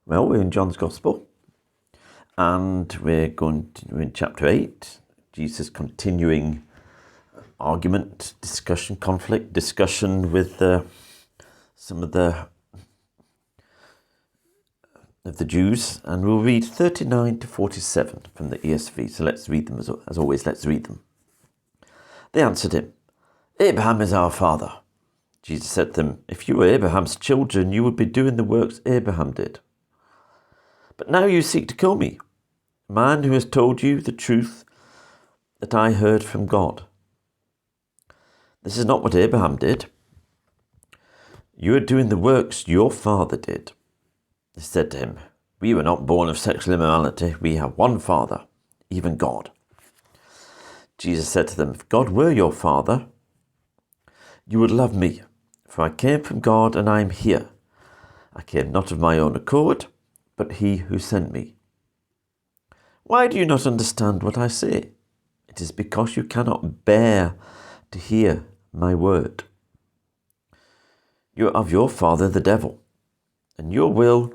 Well, we're in John's Gospel, and we're in chapter 8. Jesus continuing argument, discussion, conflict, discussion with some of the Jews, and we'll read 39 to 47 from the ESV. So let's read them as always. Let's read them. They answered him, "Abraham is our father." Jesus said to them, "If you were Abraham's children, you would be doing the works Abraham did. But now you seek to kill me, a man who has told you the truth that I heard from God. This is not what Abraham did. You are doing the works your father did." They said to him, "We were not born of sexual immorality. We have one Father, even God." Jesus said to them, "If God were your Father, you would love me, for I came from God and I am here. I came not of my own accord, but he who sent me. Why do you not understand what I say? It is because you cannot bear to hear my word. You are of your father the devil, and your will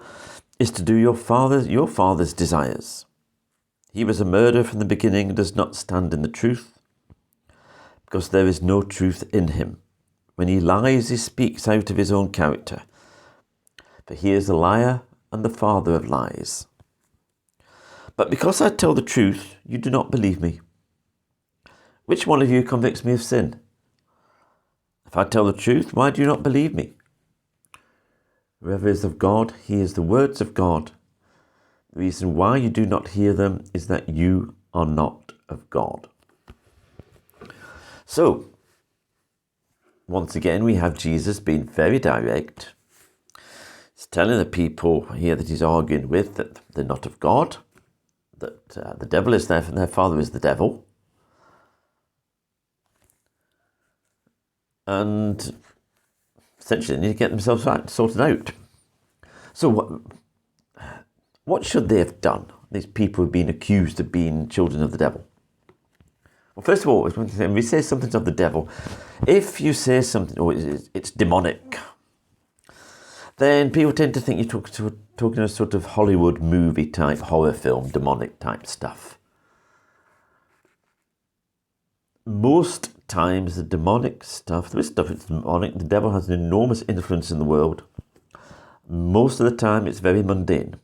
is to do your father's desires. He was a murderer from the beginning and does not stand in the truth, because there is no truth in him. When he lies, he speaks out of his own character, for he is a liar and the father of lies. But because I tell the truth, you do not believe me. Which one of you convicts me of sin? If I tell the truth, why do you not believe me? Whoever is of God hears the words of God. The reason why you do not hear them is that you are not of God." So, once again, we have Jesus being very direct. He's telling the people here that he's arguing with that they're not of God, that the devil is their father is the devil. And essentially, they need to get themselves sorted out. So what should they have done, these people who've been accused of being children of the devil? Well, first of all, when we say something's of the devil, if you say something, it's demonic, then people tend to think you're talking a sort of Hollywood movie type, horror film, demonic type stuff. Most times the demonic stuff, there is stuff that's demonic, the devil has an enormous influence in the world. Most of the time it's very mundane.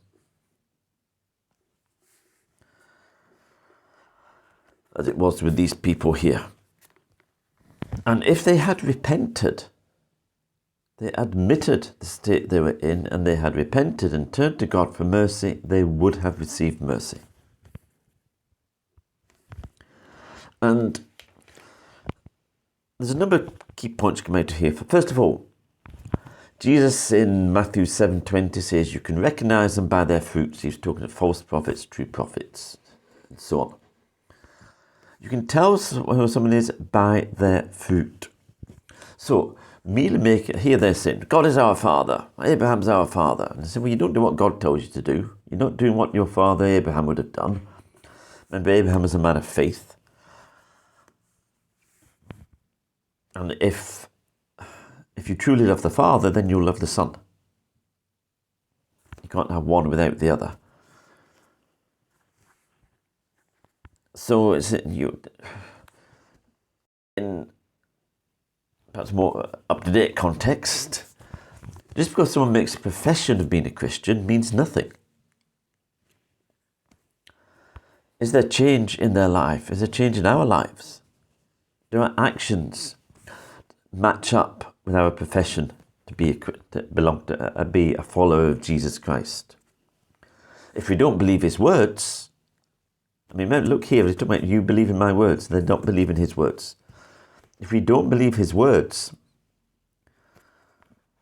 As it was with these people here. And if they had repented, they admitted the state they were in, and they had repented and turned to God for mercy, they would have received mercy. And there's a number of key points come out of here. First of all, Jesus in Matthew 7:20 says you can recognize them by their fruits. He's talking of false prophets, true prophets, and so on. You can tell who someone is by their fruit. So, here they're saying, God is our father, Abraham's our father. And they say, well, you don't do what God tells you to do. You're not doing what your father Abraham would have done. Remember, Abraham was a man of faith. And if you truly love the Father, then you'll love the Son. You can't have one without the other. So in perhaps more up-to-date context, just because someone makes a profession of being a Christian means nothing. Is there change in their life? Is there change in our lives? Do our actions match up with our profession to be a follower of Jesus Christ? If we don't believe his words, look here, he's talking about you believe in my words, they don't believe in his words. If we don't believe his words,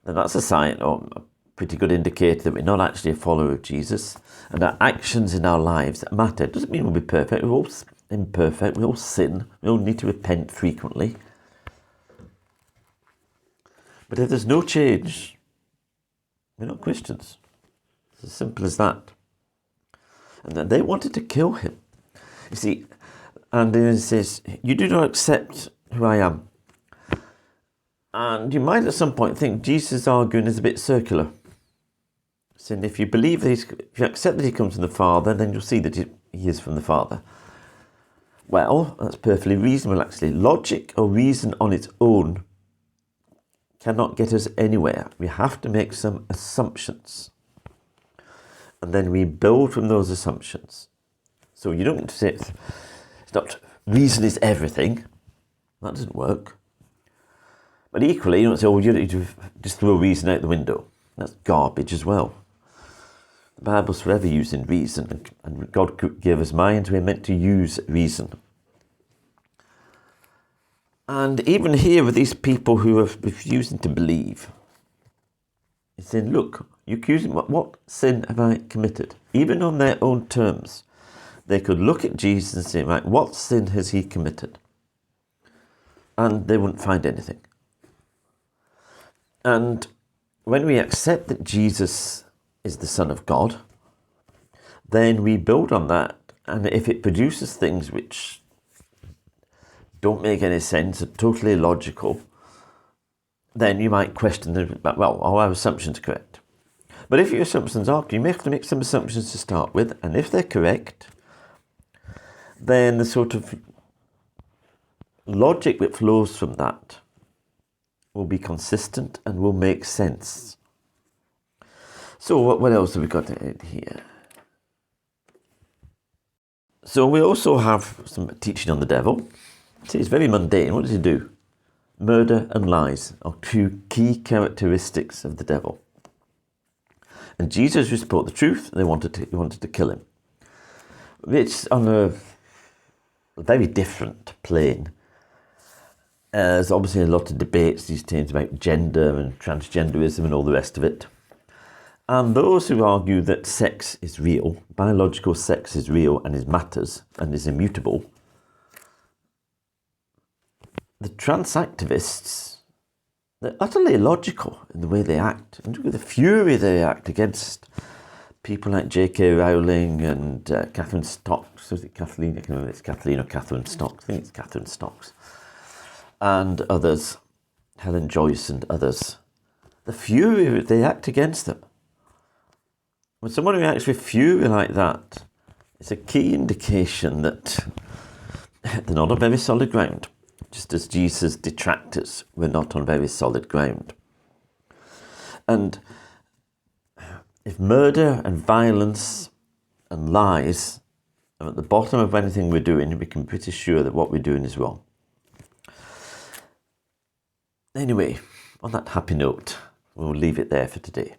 then that's a sign or a pretty good indicator that we're not actually a follower of Jesus, and our actions in our lives matter. It doesn't mean we'll be perfect, we're all imperfect, we all sin, we all need to repent frequently. But if there's no change, we're not Christians. It's as simple as that. And then they wanted to kill him. You see, and then it says, you do not accept who I am. And you might at some point think Jesus' arguing is a bit circular. saying if you believe that if you accept that he comes from the Father, then you'll see that he is from the Father. Well, that's perfectly reasonable, actually. Logic or reason on its own cannot get us anywhere. We have to make some assumptions. And then we build from those assumptions. So you don't say it's not reason is everything. That doesn't work. But equally, you don't say, oh, you need to just throw reason out the window. That's garbage as well. The Bible's forever using reason, and God gave us minds. We're meant to use reason. And even here with these people who are refusing to believe, he's saying, look, you're accusing what sin have I committed? Even on their own terms, they could look at Jesus and say, right, what sin has he committed? And they wouldn't find anything. And when we accept that Jesus is the Son of God, then we build on that. And if it produces things which don't make any sense, are totally illogical, then you might question them, well, are our assumptions correct? But if your assumptions are, you may have to make some assumptions to start with, and if they're correct, then the sort of logic that flows from that will be consistent and will make sense. So what else have we got in here? So we also have some teaching on the devil. See, it's very mundane. What does he do? Murder and lies are two key characteristics of the devil. And Jesus who spoke the truth, they wanted to kill him. It's on a very different plane. There's obviously a lot of debates these days about gender and transgenderism and all the rest of it. And those who argue that sex is real, biological sex is real and matters and is immutable, the trans activists, they're utterly illogical in the way they act. And look at the fury they act against people like J.K. Rowling and Catherine Stocks. Was it Kathleen? I can't remember if it's Kathleen or Catherine Stocks. I think it's Catherine Stocks. And others, Helen Joyce and others. The fury they act against them. When someone reacts with fury like that, it's a key indication that they're not on very solid ground. Just as Jesus' detractors were not on very solid ground. And if murder and violence and lies are at the bottom of anything we're doing, we can be pretty sure that what we're doing is wrong. Anyway, on that happy note, we'll leave it there for today.